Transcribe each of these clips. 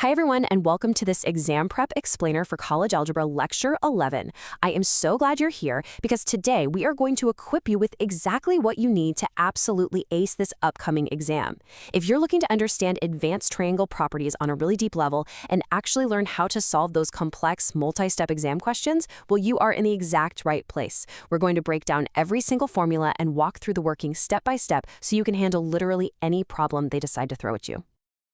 Hi everyone, and welcome to this exam prep explainer for College Algebra Lecture 11. I am so glad you're here because today we are going to equip you with exactly what you need to absolutely ace this upcoming exam. If you're looking to understand advanced triangle properties on a really deep level and actually learn how to solve those complex multi-step exam questions, well, you are in the exact right place. We're going to break down every single formula and walk through the working step by step so you can handle literally any problem they decide to throw at you.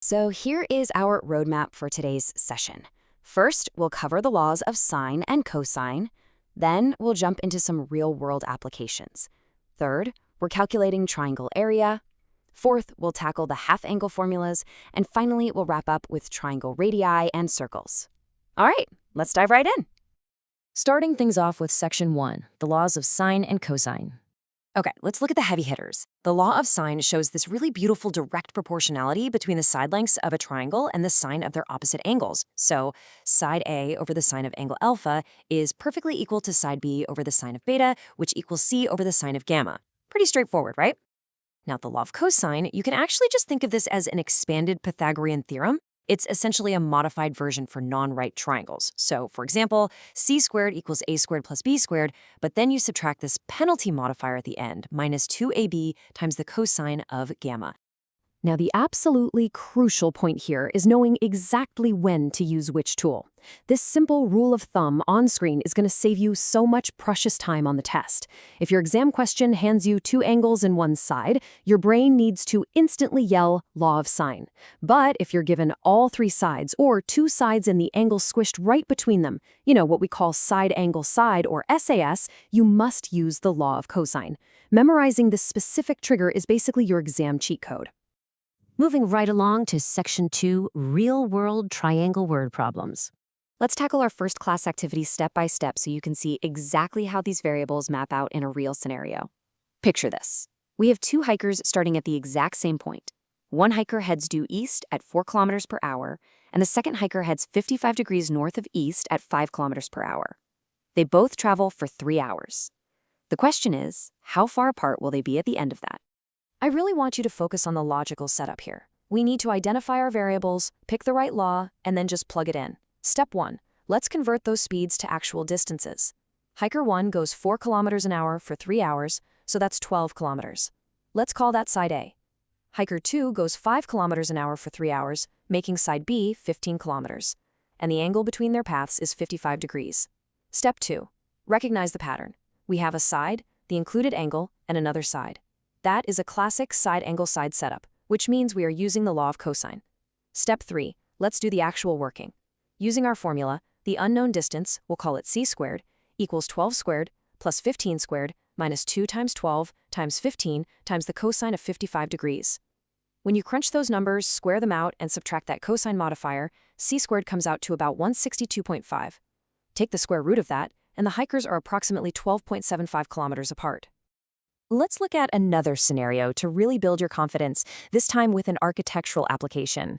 So here is our roadmap for today's session. First, we'll cover the laws of sine and cosine. Then, we'll jump into some real-world applications. Third, we're calculating triangle area. Fourth, we'll tackle the half-angle formulas. And finally, we'll wrap up with triangle radii and circles. All right, let's dive right in. Starting things off with Section 1, the laws of sine and cosine. Okay, let's look at the heavy hitters. The law of sine shows this really beautiful direct proportionality between the side lengths of a triangle and the sine of their opposite angles. So side A over the sine of angle alpha is perfectly equal to side B over the sine of beta, which equals C over the sine of gamma. Pretty straightforward, right? Now, the law of cosine, you can actually just think of this as an expanded Pythagorean theorem. It's essentially a modified version for non-right triangles. So, for example, c squared equals a squared plus b squared, but then you subtract this penalty modifier at the end, minus 2ab times the cosine of gamma. Now, the absolutely crucial point here is knowing exactly when to use which tool. This simple rule of thumb on screen is going to save you so much precious time on the test. If your exam question hands you two angles in one side, your brain needs to instantly yell law of sine. But if you're given all three sides or two sides and the angle squished right between them, what we call side angle side or SAS, you must use the law of cosine. Memorizing this specific trigger is basically your exam cheat code. Moving right along to Section 2, Real-World Triangle Word Problems. Let's tackle our first class activity step by step so you can see exactly how these variables map out in a real scenario. Picture this. We have two hikers starting at the exact same point. One hiker heads due east at 4 kilometers per hour, and the second hiker heads 55 degrees north of east at 5 kilometers per hour. They both travel for 3 hours. The question is, how far apart will they be at the end of that? I really want you to focus on the logical setup here. We need to identify our variables, pick the right law, and then just plug it in. Step 1. Let's convert those speeds to actual distances. Hiker 1 goes 4 kilometers an hour for 3 hours, so that's 12 kilometers. Let's call that side A. Hiker 2 goes 5 kilometers an hour for 3 hours, making side B 15 kilometers. And the angle between their paths is 55 degrees. Step 2. Recognize the pattern. We have a side, the included angle, and another side. That is a classic side-angle side setup, which means we are using the law of cosine. Step 3. Let's do the actual working. Using our formula, the unknown distance, we'll call it c squared, equals 12 squared plus 15 squared minus 2 times 12 times 15 times the cosine of 55 degrees. When you crunch those numbers, square them out, and subtract that cosine modifier, c squared comes out to about 162.5. Take the square root of that, and the hikers are approximately 12.75 kilometers apart. Let's look at another scenario to really build your confidence, this time with an architectural application.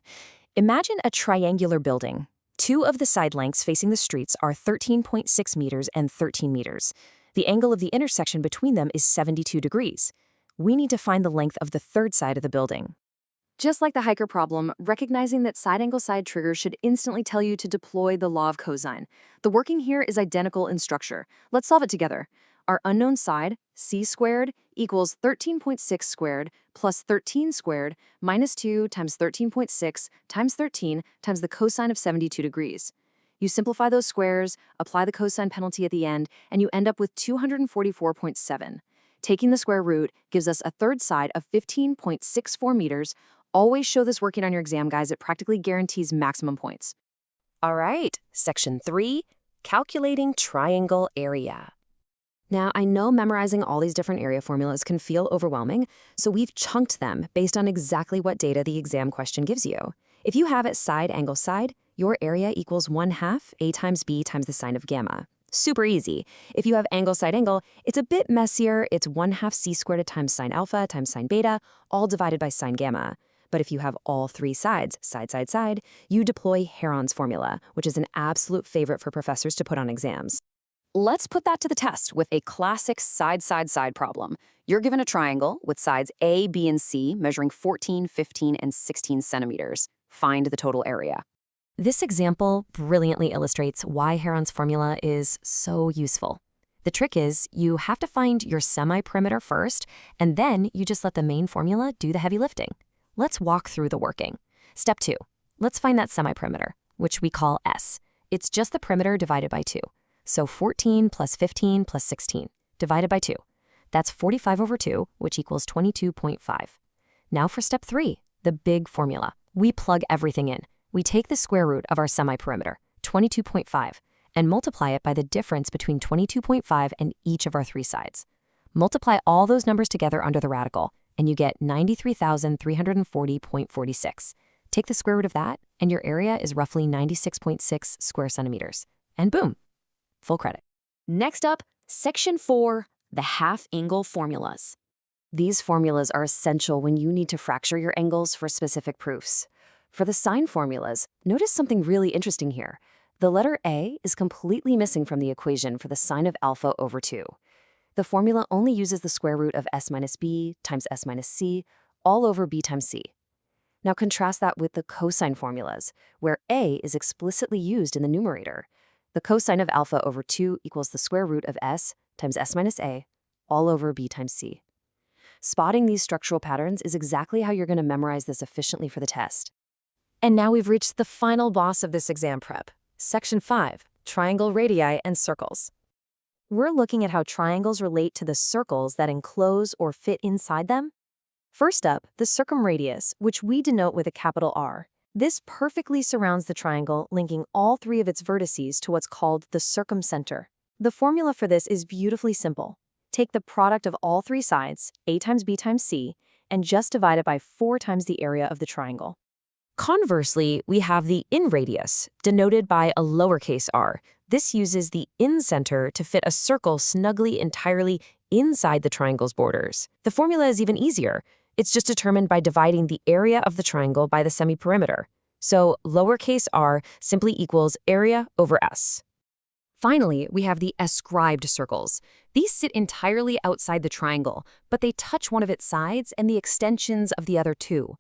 Imagine a triangular building. Two of the side lengths facing the streets are 13.6 meters and 13 meters. The angle of the intersection between them is 72 degrees. We need to find the length of the third side of the building. Just like the hiker problem, recognizing that side-angle side trigger should instantly tell you to deploy the law of cosine. The working here is identical in structure. Let's solve it together. Our unknown side, c squared, equals 13.6 squared plus 13 squared minus 2 times 13.6 times 13 times the cosine of 72 degrees. You simplify those squares, apply the cosine penalty at the end, and you end up with 244.7. Taking the square root gives us a third side of 15.64 meters. Always show this working on your exam, guys. It practically guarantees maximum points. All right, Section 3, Calculating Triangle Area. Now, I know memorizing all these different area formulas can feel overwhelming, so we've chunked them based on exactly what data the exam question gives you. If you have it side angle side, your area equals 1/2 a times b times the sine of gamma. Super easy. If you have angle side angle, it's a bit messier. It's 1/2 c squared times sine alpha times sine beta, all divided by sine gamma. But if you have all three sides, side, side, side, you deploy Heron's formula, which is an absolute favorite for professors to put on exams. Let's put that to the test with a classic side-side-side problem. You're given a triangle with sides A, B, and C measuring 14, 15, and 16 centimeters. Find the total area. This example brilliantly illustrates why Heron's formula is so useful. The trick is you have to find your semi-perimeter first, and then you just let the main formula do the heavy lifting. Let's walk through the working. Step 2. Let's find that semi-perimeter, which we call S. It's just the perimeter divided by 2. So 14 plus 15 plus 16 divided by 2. That's 45 over 2, which equals 22.5. Now for step 3, the big formula. We plug everything in. We take the square root of our semi-perimeter, 22.5, and multiply it by the difference between 22.5 and each of our 3 sides. Multiply all those numbers together under the radical, and you get 93,340.46. Take the square root of that, and your area is roughly 96.6 square centimeters. And boom, full credit. Next up, section 4, the half-angle formulas. These formulas are essential when you need to fracture your angles for specific proofs. For the sine formulas, notice something really interesting here. The letter A is completely missing from the equation for the sine of alpha over 2. The formula only uses the square root of s minus b times s minus c all over b times c. Now contrast that with the cosine formulas, where A is explicitly used in the numerator. The cosine of alpha over 2 equals the square root of s times s minus a all over b times c. Spotting these structural patterns is exactly how you're going to memorize this efficiently for the test. And now we've reached the final boss of this exam prep, section 5, triangle radii and circles. We're looking at how triangles relate to the circles that enclose or fit inside them. First up, the circumradius, which we denote with a capital R. This perfectly surrounds the triangle, linking all 3 of its vertices to what's called the circumcenter. The formula for this is beautifully simple. Take the product of all 3 sides, a times b times c, and just divide it by 4 times the area of the triangle. Conversely, we have the inradius, denoted by a lowercase r. This uses the incenter to fit a circle snugly entirely inside the triangle's borders. The formula is even easier. It's just determined by dividing the area of the triangle by the semi-perimeter. So lowercase r simply equals area over s. Finally, we have the ascribed circles. These sit entirely outside the triangle, but they touch one of its sides and the extensions of the other 2.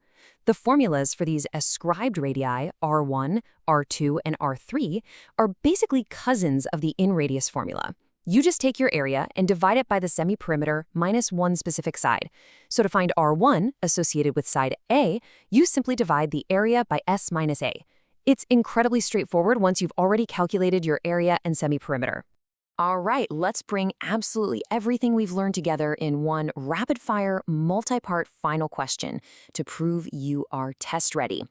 The formulas for these ascribed radii, R1, R2, and R3, are basically cousins of the inradius formula. You just take your area and divide it by the semi-perimeter minus one specific side. So to find R1 associated with side A, you simply divide the area by S minus A. It's incredibly straightforward once you've already calculated your area and semi-perimeter. All right, let's bring absolutely everything we've learned together in one rapid-fire, multi-part final question to prove you are test-ready.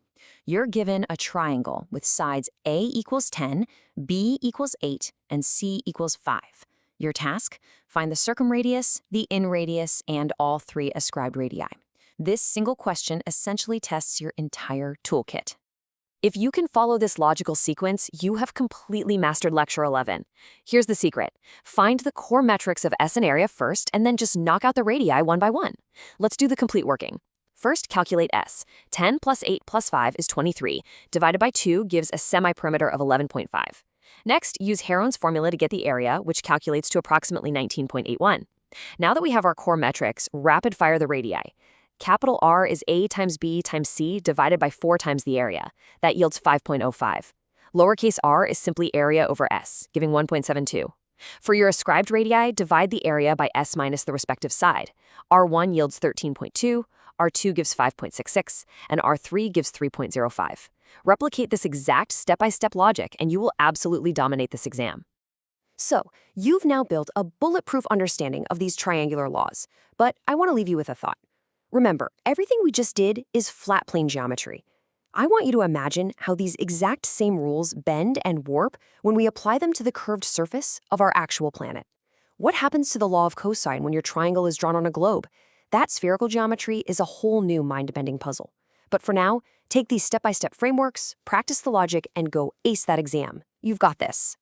You're given a triangle with sides A equals 10, B equals 8, and C equals 5. Your task? Find the circumradius, the inradius, and all 3 ascribed radii. This single question essentially tests your entire toolkit. If you can follow this logical sequence, you have completely mastered Lecture 11. Here's the secret. Find the core metrics of S and area first, and then just knock out the radii one by one. Let's do the complete working. First, calculate S. 10 plus 8 plus 5 is 23. Divided by 2 gives a semi-perimeter of 11.5. Next, use Heron's formula to get the area, which calculates to approximately 19.81. Now that we have our core metrics, rapid-fire the radii. Capital R is A times B times C divided by 4 times the area. That yields 5.05. Lowercase r is simply area over S, giving 1.72. For your ascribed radii, divide the area by S minus the respective side. R1 yields 13.2, R2 gives 5.66, and R3 gives 3.05. Replicate this exact step-by-step logic, and you will absolutely dominate this exam. So, you've now built a bulletproof understanding of these triangular laws, but I want to leave you with a thought. Remember, everything we just did is flat plane geometry. I want you to imagine how these exact same rules bend and warp when we apply them to the curved surface of our actual planet. What happens to the law of cosine when your triangle is drawn on a globe? That spherical geometry is a whole new mind-bending puzzle. But for now, take these step-by-step frameworks, practice the logic, and go ace that exam. You've got this.